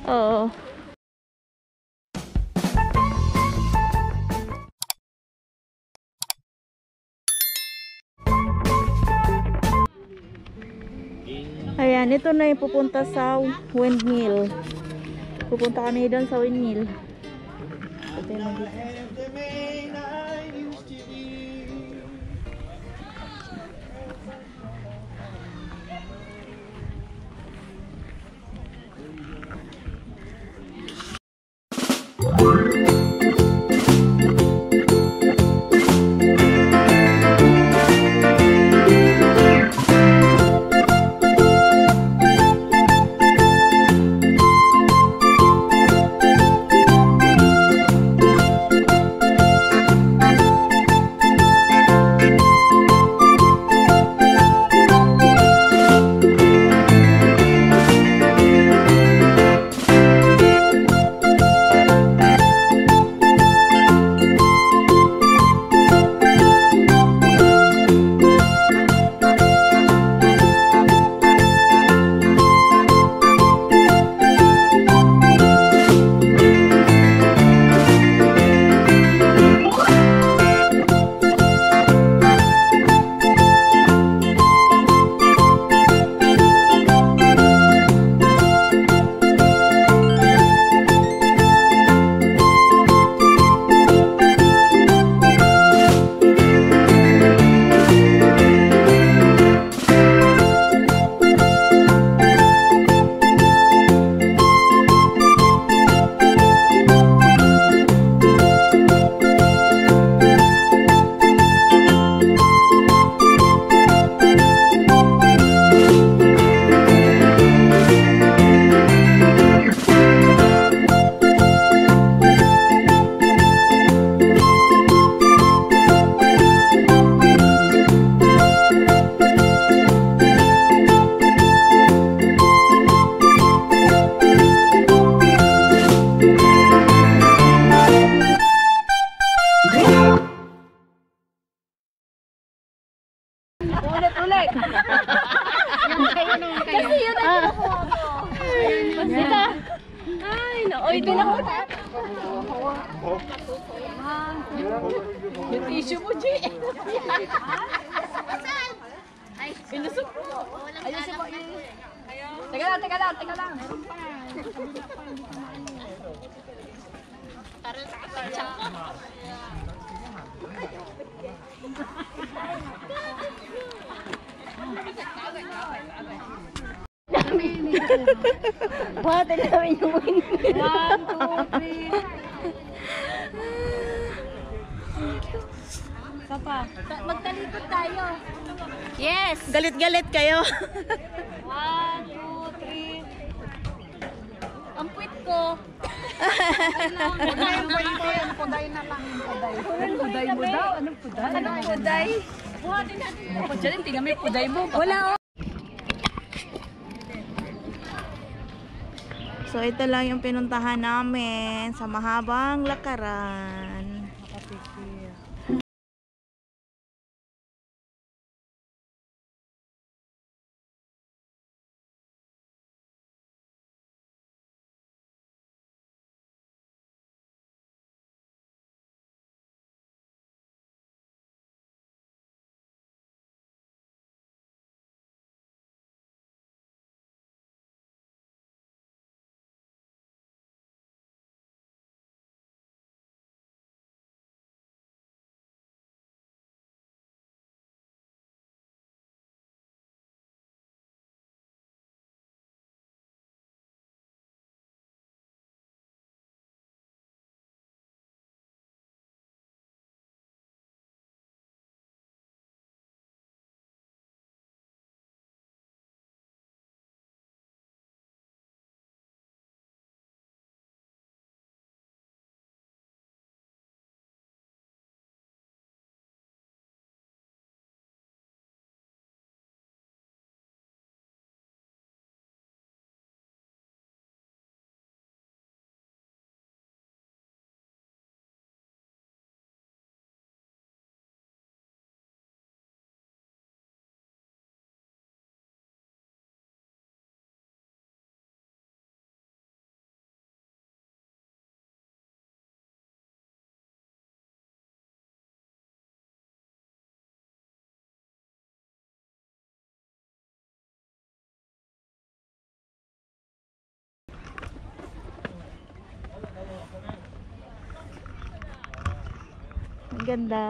Oo. Ayan, ito na yung pupunta sa windmill. Pupunta kami doon sa windmill. Ito yung Ulit. Yung kayo naman kayo. Kasi yun ang kinukuha ko. Masita. Ay, naoy din ako. Yung tissue mo, G. Ay, inusok mo. Ayusin mo. Teka lang. Meron pa. Buhatin namin yung windmill. 1, 2, 3. Isa pa. Magtalikod tayo. Yes! Galit-galit kayo. 1, 2, 3. Ang puwit ko. Puday na lang. Puday mo daw. Anong puday? Anong puday? Buhatin natin. Dapat dyan, tingnan mo yung puday mo. Wala. So, ito lang yung pinuntahan namin sa mahabang lakaran. Ganda.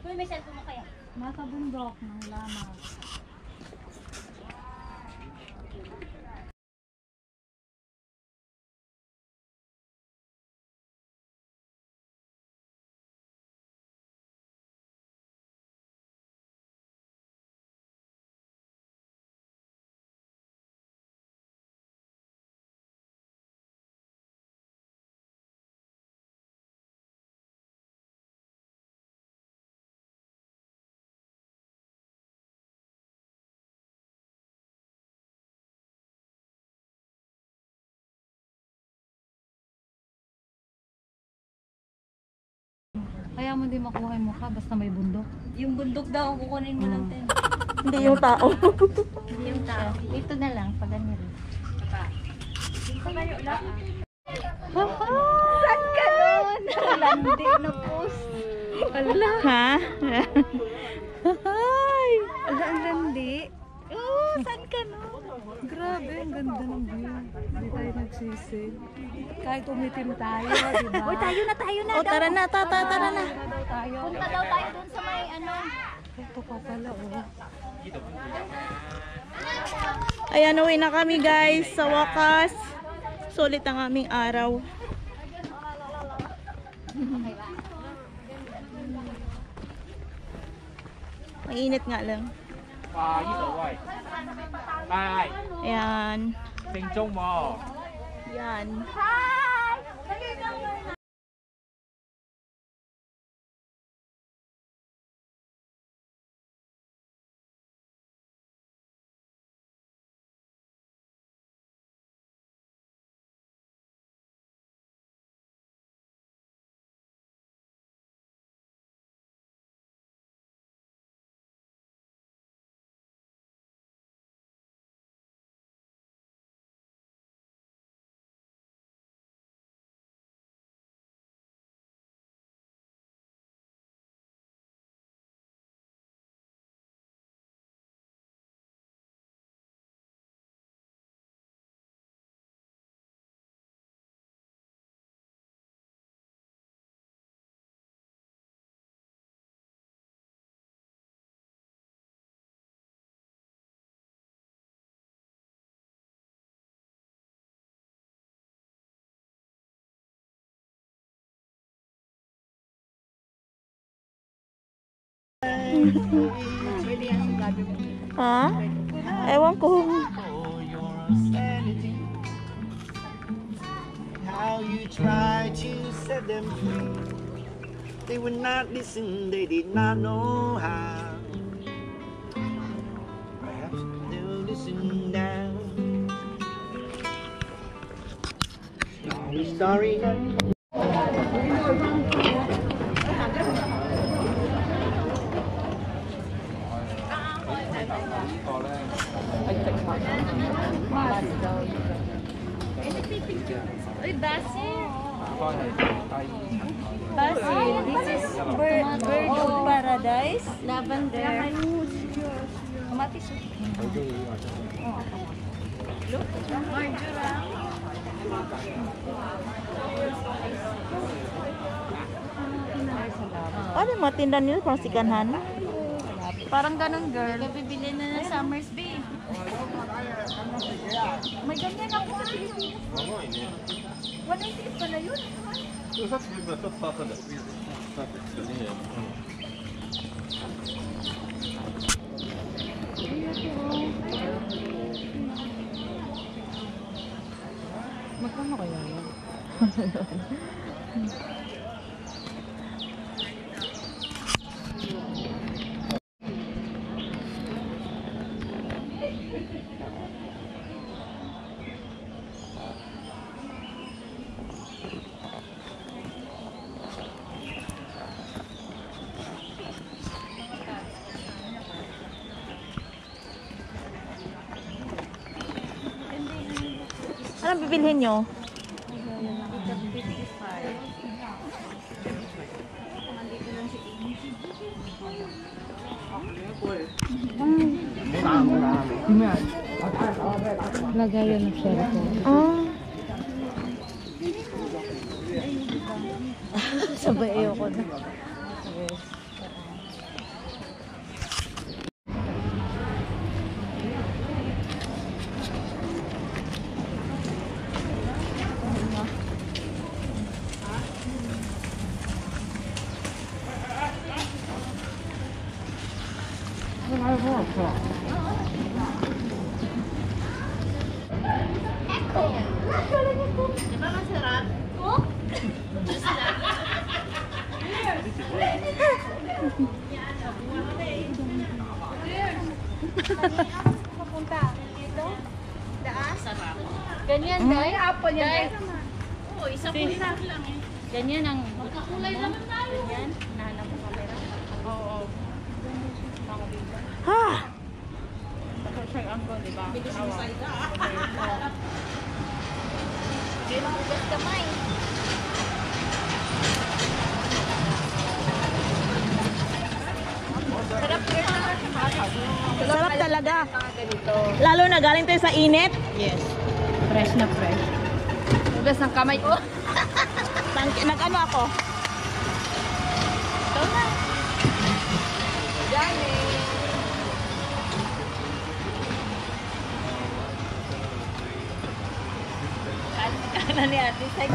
Uy, may cellphone mo kaya? Nasa bundok ng lamang. Kaya mo di makuha yung mukha basta may bundok. Yung bundok daw, kukunin mo ng ten. Hindi yung tao. Hindi yung tao. Ito na lang, pag ganyan. Dito kayo lang. Saan ka nun? Landi na post. Ala. Ha? Hi! Ala, ang landi. Oh, saan ka nun? Grabe, ang ganda ng view. Hindi tayo nagsisi. Kahit umitim tayo, di ba? Uy, tayo na. Oh, tara na, tara na. Punta daw tayo dun sa may ano. Ito pa pala, oh. Ayan, uwi na kami guys. Sa wakas, sulit ang aming araw. Mainit nga lang. 呢度喂，係 Ayan. 正宗喎。 Yan. Ha? Ewan ko. For your sanity, how you try to set them free. They would not listen, they did not know how. Perhaps they'll listen now. Story. Uy, basil. Basil. This is bird of paradise. Lavender. Kamatis. Marjoram. Ano yung mga tinda nila? Parang sikanhan? Parang ganun, girl. Bibili na ng Summersby. May ganyan ako sa Pilipinas. 198 pala yun. Magkano kaya yan? Anong bibilhin nyo? Lagayan ng cellphone. Ah. Sabay ayoko na. Ganyan, dahil apple yan. Oo, isa po lang eh. Ganyan ang... Magkakulay naman tayo. Ganyan, nahanap mo camera. Oo. Ha! Social angle, di ba? Bilis mo sa ika. Hindi lang ugat kamay. Sarap talaga. Lalo na galing tayo sa init. Yes. Fresh na fresh. Ugas ng kamay ko. Nag-ano ako? Ito na. Johnny. Ano ni ate? Sa